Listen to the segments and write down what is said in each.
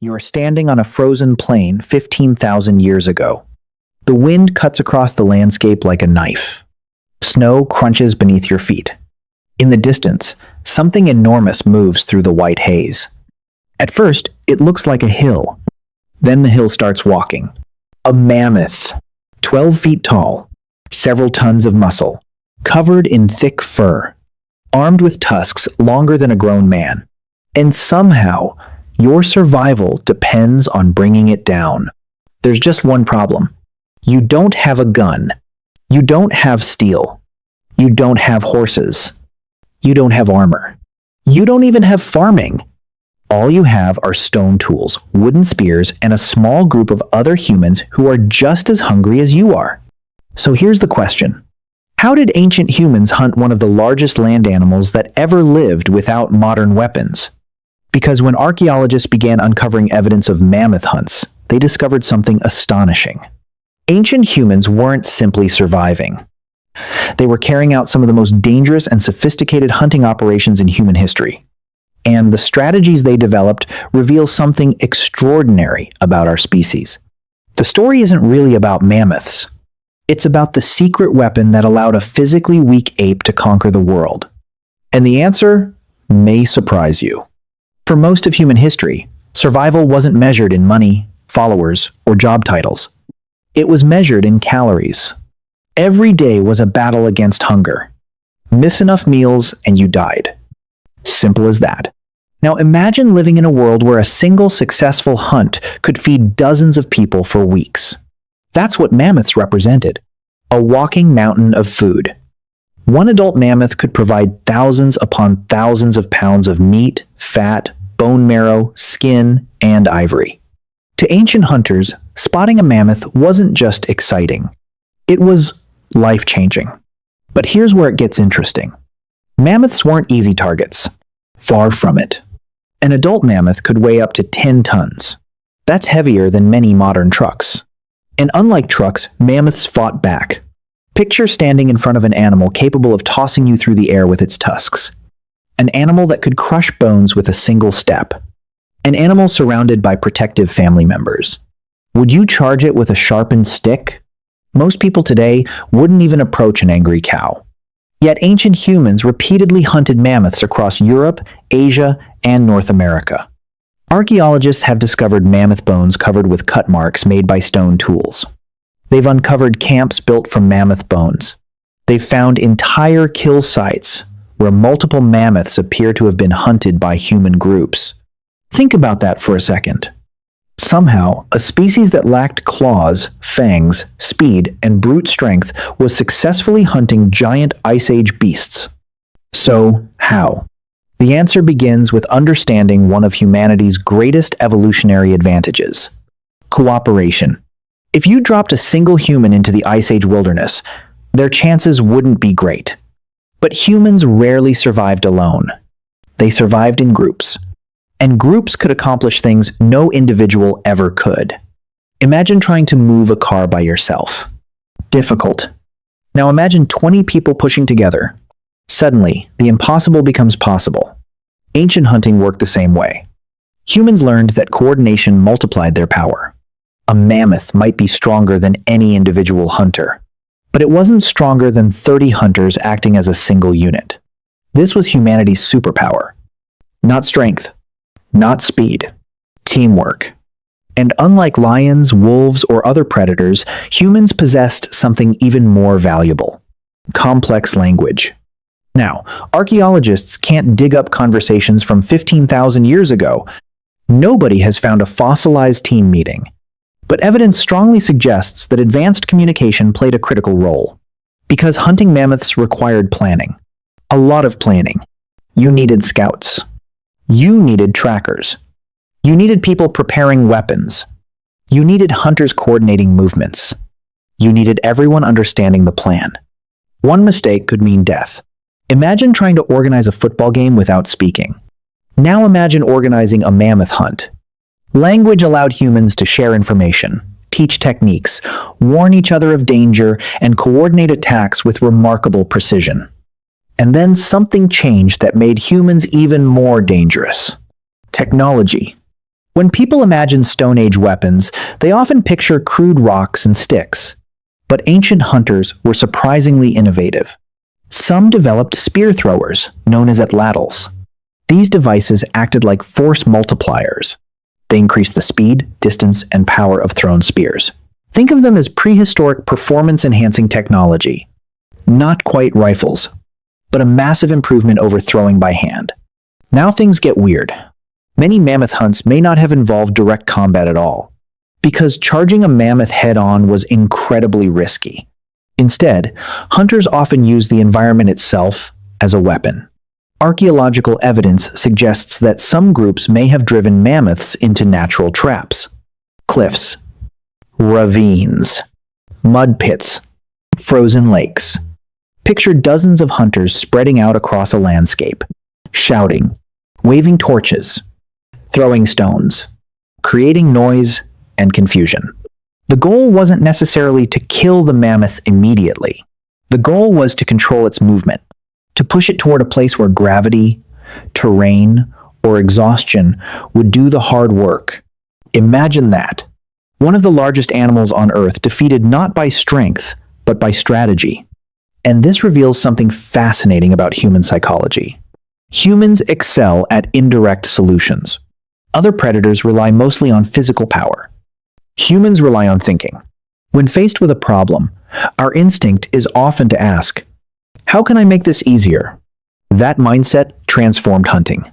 You are standing on a frozen plain 15,000 years ago. The wind cuts across the landscape like a knife. Snow crunches beneath your feet. In the distance, something enormous moves through the white haze. At first, it looks like a hill. Then the hill starts walking. A mammoth, 12 feet tall, several tons of muscle, covered in thick fur, armed with tusks longer than a grown man. And somehow, your survival depends on bringing it down. There's just one problem. You don't have a gun. You don't have steel. You don't have horses. You don't have armor. You don't even have farming. All you have are stone tools, wooden spears, and a small group of other humans who are just as hungry as you are. So here's the question. How did ancient humans hunt one of the largest land animals that ever lived without modern weapons? Because when archaeologists began uncovering evidence of mammoth hunts, they discovered something astonishing. Ancient humans weren't simply surviving. They were carrying out some of the most dangerous and sophisticated hunting operations in human history. And the strategies they developed reveal something extraordinary about our species. The story isn't really about mammoths. It's about the secret weapon that allowed a physically weak ape to conquer the world. And the answer may surprise you. For most of human history, survival wasn't measured in money, followers, or job titles. It was measured in calories. Every day was a battle against hunger. Miss enough meals and you died. Simple as that. Now imagine living in a world where a single successful hunt could feed dozens of people for weeks. That's what mammoths represented. A walking mountain of food. One adult mammoth could provide thousands upon thousands of pounds of meat, fat, bone marrow, skin, and ivory. To ancient hunters, spotting a mammoth wasn't just exciting. It was life-changing. But here's where it gets interesting. Mammoths weren't easy targets. Far from it. An adult mammoth could weigh up to 10 tons. That's heavier than many modern trucks. And unlike trucks, mammoths fought back. Picture standing in front of an animal capable of tossing you through the air with its tusks. An animal that could crush bones with a single step. An animal surrounded by protective family members. Would you charge it with a sharpened stick? Most people today wouldn't even approach an angry cow. Yet ancient humans repeatedly hunted mammoths across Europe, Asia, and North America. Archaeologists have discovered mammoth bones covered with cut marks made by stone tools. They've uncovered camps built from mammoth bones. They've found entire kill sites where multiple mammoths appear to have been hunted by human groups. Think about that for a second. Somehow, a species that lacked claws, fangs, speed, and brute strength was successfully hunting giant Ice Age beasts. So, how? The answer begins with understanding one of humanity's greatest evolutionary advantages: cooperation. If you dropped a single human into the Ice Age wilderness, their chances wouldn't be great. But humans rarely survived alone. They survived in groups. And groups could accomplish things no individual ever could. Imagine trying to move a car by yourself. Difficult. Now imagine 20 people pushing together. Suddenly, the impossible becomes possible. Ancient hunting worked the same way. Humans learned that coordination multiplied their power. A mammoth might be stronger than any individual hunter, but it wasn't stronger than 30 hunters acting as a single unit. This was humanity's superpower. Not strength, not speed, teamwork. And unlike lions, wolves, or other predators, humans possessed something even more valuable: complex language. Now, archaeologists can't dig up conversations from 15,000 years ago. Nobody has found a fossilized team meeting. But evidence strongly suggests that advanced communication played a critical role. Because hunting mammoths required planning. A lot of planning. You needed scouts. You needed trackers. You needed people preparing weapons. You needed hunters coordinating movements. You needed everyone understanding the plan. One mistake could mean death. Imagine trying to organize a football game without speaking. Now imagine organizing a mammoth hunt. Language allowed humans to share information, teach techniques, warn each other of danger, and coordinate attacks with remarkable precision. And then something changed that made humans even more dangerous. Technology. When people imagine Stone Age weapons, they often picture crude rocks and sticks. But ancient hunters were surprisingly innovative. Some developed spear throwers, known as atlatls. These devices acted like force multipliers. They increased the speed, distance, and power of thrown spears. Think of them as prehistoric performance-enhancing technology. Not quite rifles, but a massive improvement over throwing by hand. Now things get weird. Many mammoth hunts may not have involved direct combat at all, because charging a mammoth head-on was incredibly risky. Instead, hunters often use the environment itself as a weapon. Archaeological evidence suggests that some groups may have driven mammoths into natural traps. Cliffs, ravines, mud pits, frozen lakes. Picture dozens of hunters spreading out across a landscape, shouting, waving torches, throwing stones, creating noise and confusion. The goal wasn't necessarily to kill the mammoth immediately. The goal was to control its movement, to push it toward a place where gravity, terrain, or exhaustion would do the hard work. Imagine that. One of the largest animals on Earth defeated not by strength, but by strategy. And this reveals something fascinating about human psychology. Humans excel at indirect solutions. Other predators rely mostly on physical power. Humans rely on thinking. When faced with a problem, our instinct is often to ask, how can I make this easier? That mindset transformed hunting.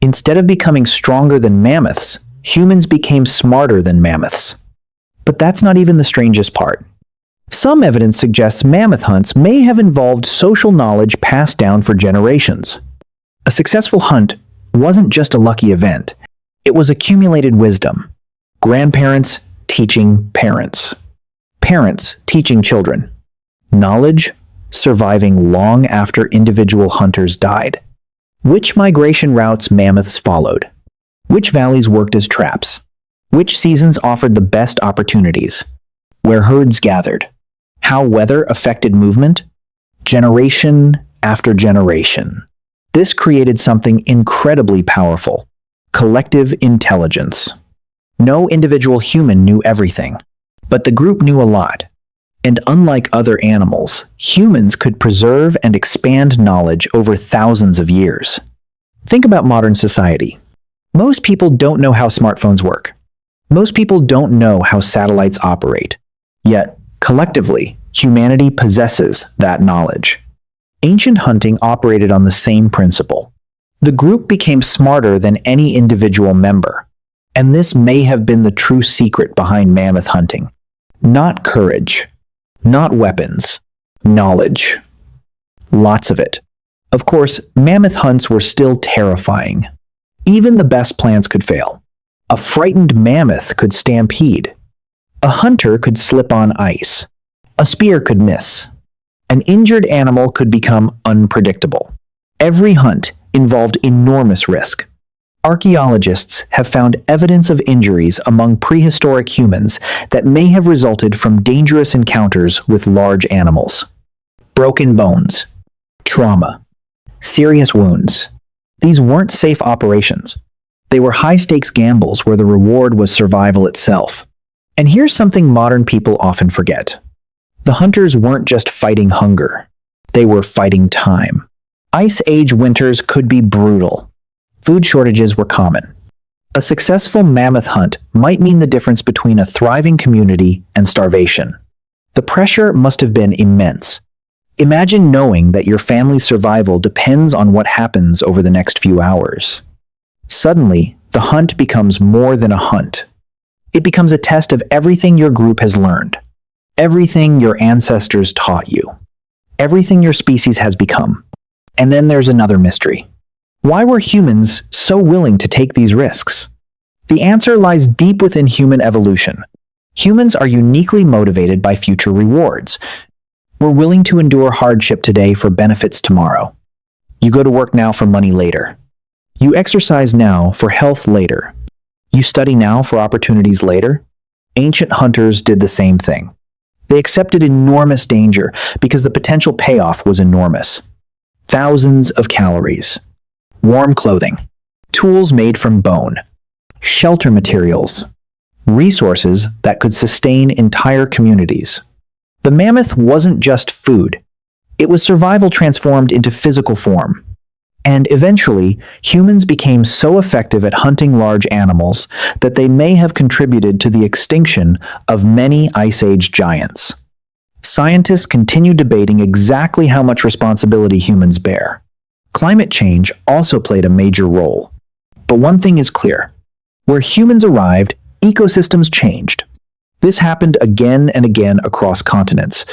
Instead of becoming stronger than mammoths, humans became smarter than mammoths. But that's not even the strangest part. Some evidence suggests mammoth hunts may have involved social knowledge passed down for generations. A successful hunt wasn't just a lucky event. It was accumulated wisdom. Grandparents teaching parents. Parents teaching children. Knowledge surviving long after individual hunters died. Which migration routes mammoths followed? Which valleys worked as traps? Which seasons offered the best opportunities? Where herds gathered? How weather affected movement? Generation after generation. This created something incredibly powerful. Collective intelligence. No individual human knew everything, but the group knew a lot. And unlike other animals, humans could preserve and expand knowledge over thousands of years. Think about modern society. Most people don't know how smartphones work. Most people don't know how satellites operate. Yet, collectively, humanity possesses that knowledge. Ancient hunting operated on the same principle. The group became smarter than any individual member. And this may have been the true secret behind mammoth hunting. Not courage. Not weapons. Knowledge. Lots of it. Of course, mammoth hunts were still terrifying. Even the best plans could fail. A frightened mammoth could stampede. A hunter could slip on ice. A spear could miss. An injured animal could become unpredictable. Every hunt involved enormous risk. Archaeologists have found evidence of injuries among prehistoric humans that may have resulted from dangerous encounters with large animals. Broken bones, trauma, serious wounds. These weren't safe operations. They were high-stakes gambles where the reward was survival itself. And here's something modern people often forget. The hunters weren't just fighting hunger. They were fighting time. Ice Age winters could be brutal. Food shortages were common. A successful mammoth hunt might mean the difference between a thriving community and starvation. The pressure must have been immense. Imagine knowing that your family's survival depends on what happens over the next few hours. Suddenly, the hunt becomes more than a hunt. It becomes a test of everything your group has learned, everything your ancestors taught you, everything your species has become. And then there's another mystery. Why were humans so willing to take these risks? The answer lies deep within human evolution. Humans are uniquely motivated by future rewards. We're willing to endure hardship today for benefits tomorrow. You go to work now for money later. You exercise now for health later. You study now for opportunities later. Ancient hunters did the same thing. They accepted enormous danger because the potential payoff was enormous. Thousands of calories, warm clothing, tools made from bone, shelter materials, resources that could sustain entire communities. The mammoth wasn't just food. It was survival transformed into physical form. And eventually, humans became so effective at hunting large animals that they may have contributed to the extinction of many Ice Age giants. Scientists continue debating exactly how much responsibility humans bear. Climate change also played a major role. But one thing is clear. Where humans arrived, ecosystems changed. This happened again and again across continents.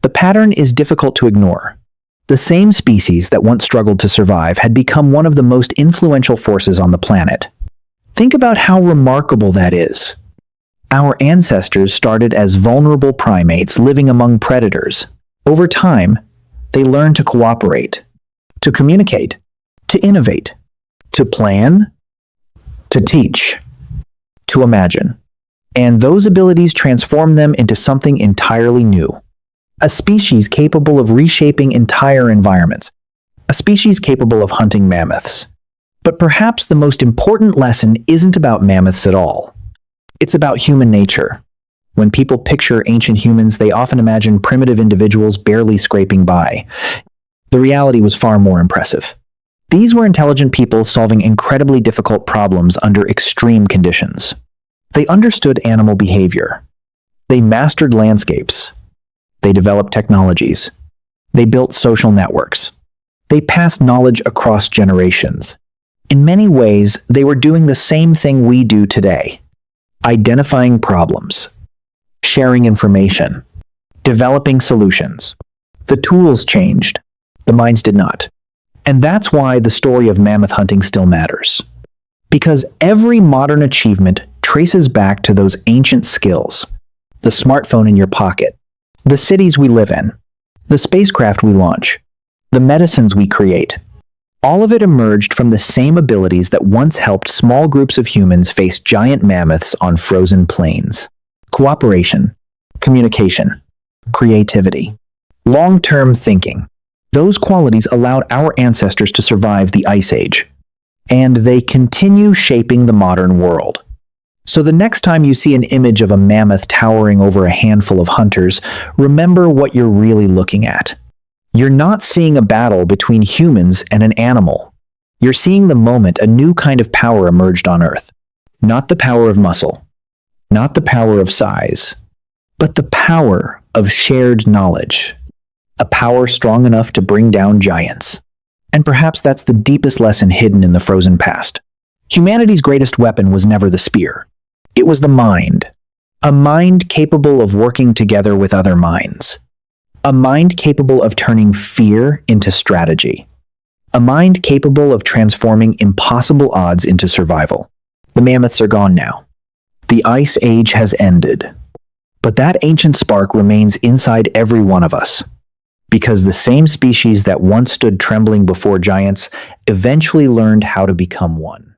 The pattern is difficult to ignore. The same species that once struggled to survive had become one of the most influential forces on the planet. Think about how remarkable that is. Our ancestors started as vulnerable primates living among predators. Over time, they learned to cooperate, to communicate, to innovate, to plan, to teach, to imagine. And those abilities transformed them into something entirely new. A species capable of reshaping entire environments. A species capable of hunting mammoths. But perhaps the most important lesson isn't about mammoths at all. It's about human nature. When people picture ancient humans, they often imagine primitive individuals barely scraping by. The reality was far more impressive. These were intelligent people solving incredibly difficult problems under extreme conditions. They understood animal behavior. They mastered landscapes. They developed technologies. They built social networks. They passed knowledge across generations. In many ways, they were doing the same thing we do today. Identifying problems, sharing information, developing solutions. The tools changed. The minds did not. And that's why the story of mammoth hunting still matters. Because every modern achievement traces back to those ancient skills. The smartphone in your pocket, the cities we live in, the spacecraft we launch, the medicines we create. All of it emerged from the same abilities that once helped small groups of humans face giant mammoths on frozen plains. Cooperation, communication, creativity, long-term thinking. Those qualities allowed our ancestors to survive the Ice Age. And they continue shaping the modern world. So the next time you see an image of a mammoth towering over a handful of hunters, remember what you're really looking at. You're not seeing a battle between humans and an animal. You're seeing the moment a new kind of power emerged on Earth. Not the power of muscle, not the power of size, but the power of shared knowledge. A power strong enough to bring down giants. And perhaps that's the deepest lesson hidden in the frozen past. Humanity's greatest weapon was never the spear. It was the mind. A mind capable of working together with other minds. A mind capable of turning fear into strategy. A mind capable of transforming impossible odds into survival. The mammoths are gone now. The Ice Age has ended. But that ancient spark remains inside every one of us. Because the same species that once stood trembling before giants eventually learned how to become one.